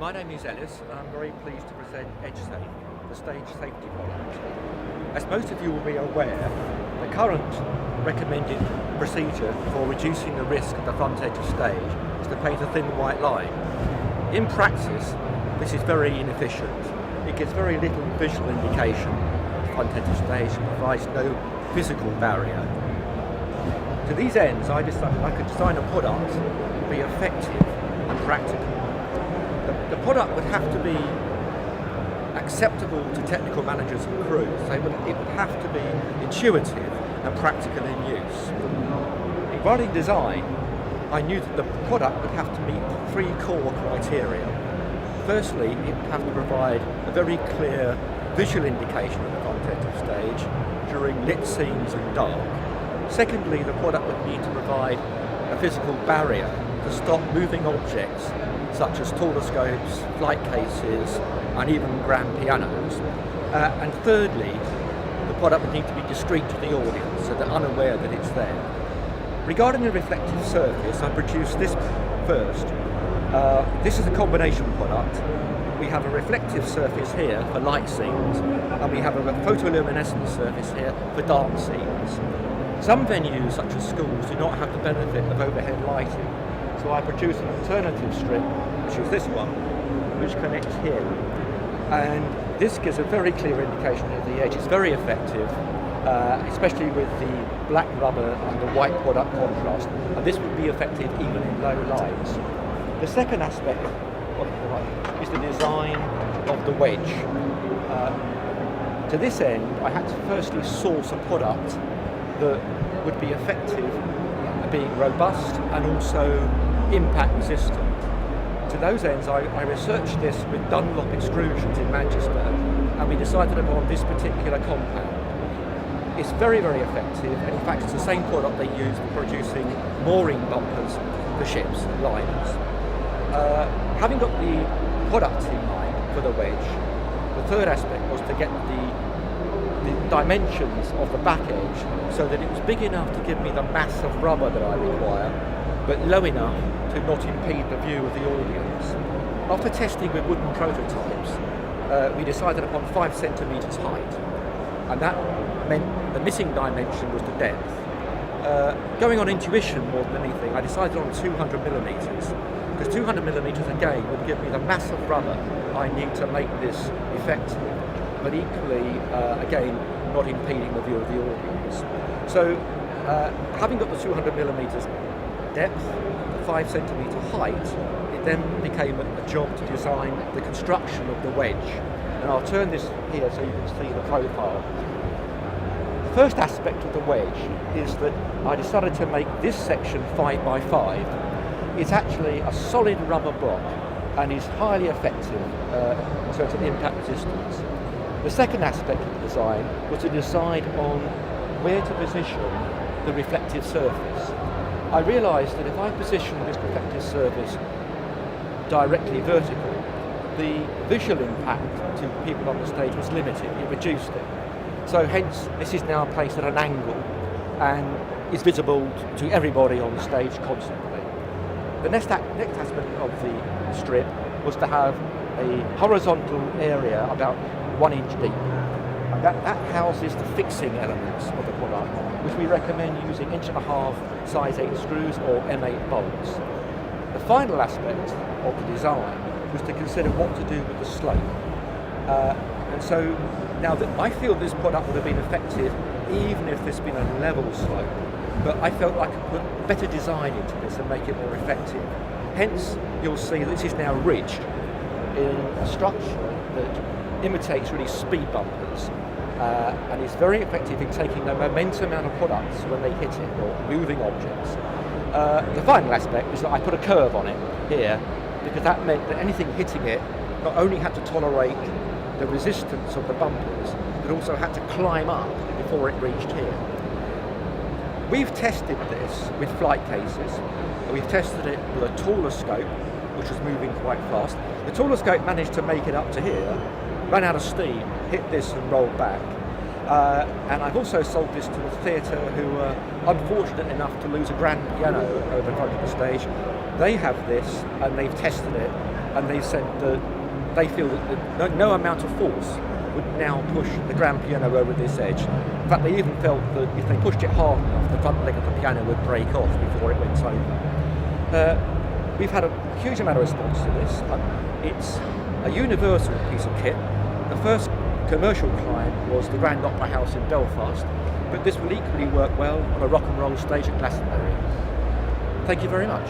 my name is Ellis, and I'm very pleased to present EdgeSafe, the stage safety product. As most of you will be aware, the current recommended procedure for reducing the risk at the front edge of stage is to paint a thin white line. In practice, this is very inefficient. It gives very little visual indication at the front edge of stage and provides no physical barrier. To these ends, I decided I could design a product that would be effective and practical. The product would have to be acceptable to technical managers and crews, so it would have to be intuitive and practical in use. Regarding design, I knew that the product would have to meet three core criteria. Firstly, it would have to provide a very clear visual indication of the front edge of stage during lit scenes and dark. Secondly, the product would need to provide a physical barrier to stop moving objects such as Tallescopes, flight cases, and even grand pianos. And thirdly, the product would need to be discreet to the audience, so they're unaware that it's there. Regarding the reflective surface, I produced this first. This is a combination product. We have a reflective surface here for light scenes, and we have a photoluminescent surface here for dark scenes. Some venues, such as schools, do not have the benefit of overhead lighting, so I produced an alternative strip, which is this one, which connects here. And this gives a very clear indication of the edge. It's very effective, especially with the black rubber and the white product contrast, and this would be effective even in low lights. The second aspect of the product is the design of the wedge. To this end, I had to firstly source a product that would be effective at being robust and also impact resistant. To those ends, I researched this with Dunlop extrusions in Manchester, and we decided upon this particular compound. It's very, very effective, and in fact it's the same product they use for producing mooring bumpers for ships and liners. Having got the product in mind for the wedge, the third aspect was to get the dimensions of the back edge so that it was big enough to give me the mass of rubber that I require, but low enough to not impede the view of the audience. After testing with wooden prototypes, we decided upon 5 centimetres height, and that meant the missing dimension was the depth. Going on intuition more than anything, I decided on 200 millimetres, because 200 millimetres again would give me the mass of rubber I need to make this effective, but equally, again, not impeding the view of the audience. So, having got the 200 millimetres depth, the 5 centimetre height, it then became a job to design the construction of the wedge. And I'll turn this here so you can see the profile. The first aspect of the wedge is that I decided to make this section 5 by 5. It's actually a solid rubber block and is highly effective in terms of impact resistance. The second aspect of the design was to decide on where to position the reflective surface. I realised that if I positioned this reflective surface directly vertical, the visual impact to people on the stage was limited, it reduced it. So hence, this is now placed at an angle and is visible to everybody on the stage constantly. The next aspect of the strip was to have a horizontal area about 1 inch deep. And that houses the fixing elements of the product, which we recommend using 1.5 inch size 8 screws or M8 bolts. The final aspect of the design was to consider what to do with the slope. And so now that I feel this product would have been effective even if there's been a level slope, but I felt I could put better design into this and make it more effective. Hence, you'll see that this is now ridged in a structure that imitates really speed bumpers and is very effective in taking the momentum out of products when they hit it or moving objects. The final aspect is that I put a curve on it here because that meant that anything hitting it not only had to tolerate the resistance of the bumpers but also had to climb up before it reached here. We've tested this with flight cases. We've tested it with a Tallescope, which was moving quite fast. The Tallescope managed to make it up to here, ran out of steam, hit this and rolled back. And I've also sold this to a theatre who were unfortunate enough to lose a grand piano over in front of the stage. They have this, and they've tested it, and they said that they feel that no amount of force would now push the grand piano over this edge. In fact, they even felt that if they pushed it hard enough, the front leg of the piano would break off before it went over. We've had a huge amount of response to this. It's a universal piece of kit. The first commercial client was the Grand Opera House in Belfast, but this will equally work well on a rock and roll stage at Glastonbury. Thank you very much.